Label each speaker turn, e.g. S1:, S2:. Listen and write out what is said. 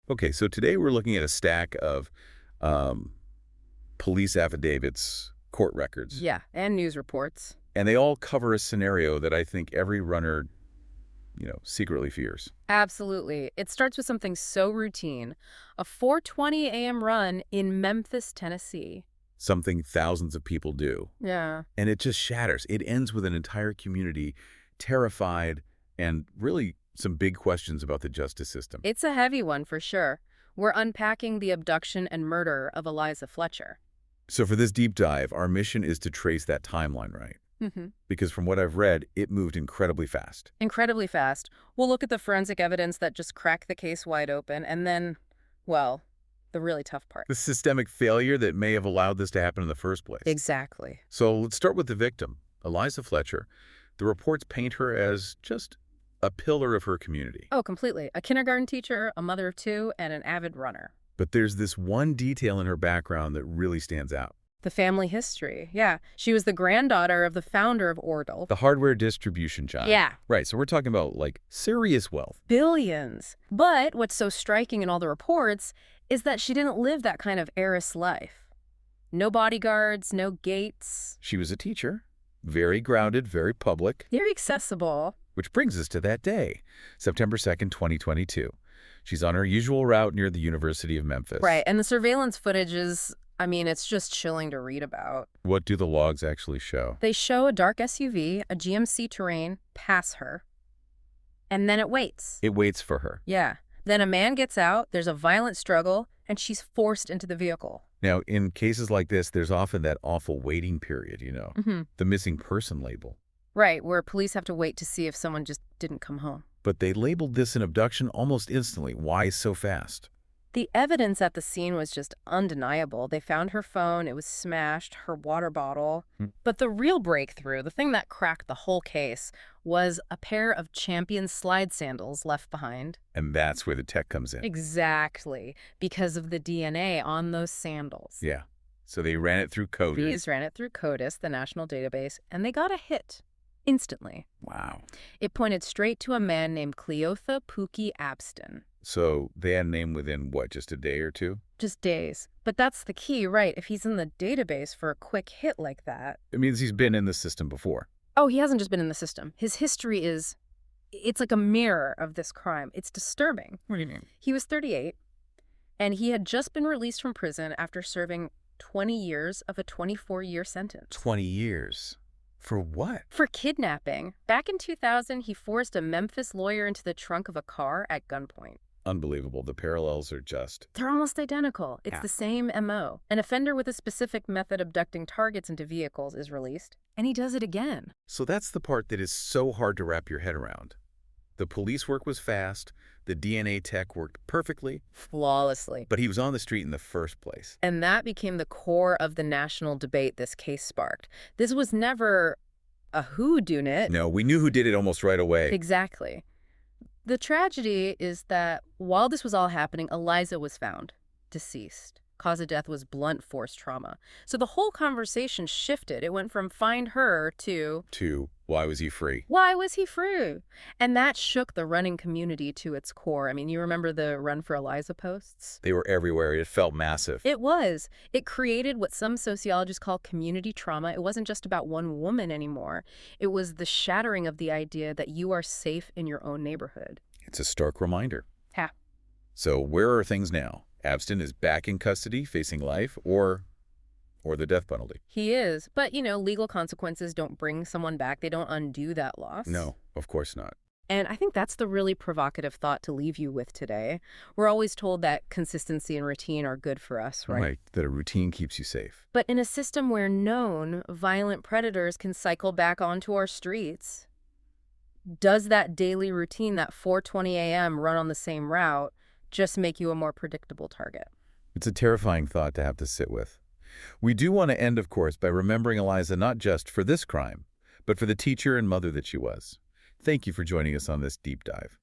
S1: Okay, so today we're looking at a stack of um, police affidavits, court records,
S2: Yeah, and news reports.
S1: and they all cover a scenario that I think every runner, secretly fears.
S2: Absolutely. It starts with something so routine. A 4:20 a.m. run in Memphis, Tennessee.
S1: Something thousands of people do.
S2: Yeah.
S1: And it just shatters. It ends with an entire community terrified and really some big questions about the justice system.
S2: It's a heavy one for sure. We're unpacking the abduction and murder of Eliza Fletcher.
S1: So for this deep dive, our mission is to trace that timeline, right? Because from what I've read, it moved incredibly fast.
S2: Incredibly fast. We'll look at the forensic evidence that just cracked the case wide open, and then, well, the really tough part.
S1: The systemic failure that may have allowed this to happen in the first place.
S2: Exactly.
S1: So let's start with the victim, Eliza Fletcher. The reports paint her as just a pillar of her community.
S2: Oh, completely. A kindergarten teacher, a mother of two, and an avid runner.
S1: But there's this one detail in her background that really stands out.
S2: The family history. Yeah. She was the granddaughter of the founder of Ordle.
S1: The hardware distribution giant.
S2: Yeah.
S1: Right, so we're talking about, like, serious wealth.
S2: Billions. But what's so striking in all the reports is that she didn't live that kind of heiress life. No bodyguards, no gates.
S1: She was a teacher, very grounded, very public.
S2: Very accessible.
S1: Which brings us to that day, September 2nd, 2022. She's on her usual route near the University of Memphis.
S2: Right, and the surveillance footage is, it's just chilling to read about.
S1: What do the logs actually show?
S2: They show a dark SUV, a GMC Terrain, pass her. And then it waits.
S1: It waits for her.
S2: Yeah. Then a man gets out, there's a violent struggle, and she's forced into the vehicle.
S1: Now, in cases like this, there's often that awful waiting period, the missing person label.
S2: Right, where police have to wait to see if someone just didn't come home.
S1: But they labeled this an abduction almost instantly. Why so fast?
S2: The evidence at the scene was just undeniable. They found her phone, it was smashed, her water bottle. But the real breakthrough, the thing that cracked the whole case, was a pair of Champion slide sandals left behind.
S1: And that's where the tech comes in.
S2: Exactly, because of the DNA on those sandals.
S1: Yeah. So they ran it through CODIS.
S2: These ran it through CODIS, the national database, and they got a hit. Instantly.
S1: Wow.
S2: It pointed straight to a man named Cleotha Pookie Abston.
S1: So they had a name within, what, just a day or two?
S2: Just days. But that's the key, right? If he's in the database for a quick hit like that.
S1: It means he's been in the system before.
S2: Oh, he hasn't just been in the system. His history it's like a mirror of this crime. It's disturbing.
S1: What do you mean?
S2: He was 38, and he had just been released from prison after serving 20 years of a 24-year sentence.
S1: 20 years? For what?
S2: For kidnapping. Back in 2000, he forced a Memphis lawyer into the trunk of a car at gunpoint.
S1: Unbelievable. The parallels are just...
S2: They're almost identical. It's the same MO. An offender with a specific method abducting targets into vehicles is released, and he does it again.
S1: So that's the part that is so hard to wrap your head around. The police work was fast, the DNA tech worked perfectly.
S2: Flawlessly.
S1: But he was on the street in the first place.
S2: And that became the core of the national debate this case sparked. This was never a whodunit.
S1: No, we knew who did it almost right away.
S2: Exactly. The tragedy is that while this was all happening, Eliza was found deceased. Cause of death was blunt force trauma. So the whole conversation shifted. It went from find her to
S1: why was he free?
S2: Why was he free? And that shook the running community to its core. You remember the Run for Eliza posts?
S1: They were everywhere. It felt massive.
S2: It was. It created what some sociologists call community trauma. It wasn't just about one woman anymore. It was the shattering of the idea that you are safe in your own neighborhood.
S1: It's a stark reminder.
S2: Ha.
S1: So where are things now? Abston is back in custody, facing life, or the death penalty?
S2: He is. But, legal consequences don't bring someone back. They don't undo that loss.
S1: No, of course not.
S2: And I think that's the really provocative thought to leave you with today. We're always told that consistency and routine are good for us, right?
S1: Right, that a routine keeps you safe.
S2: But in a system where known violent predators can cycle back onto our streets, does that daily routine, that 4:20 a.m. run on the same route, just make you a more predictable target?
S1: It's a terrifying thought to have to sit with. We do want to end, of course, by remembering Eliza not just for this crime, but for the teacher and mother that she was. Thank you for joining us on this deep dive.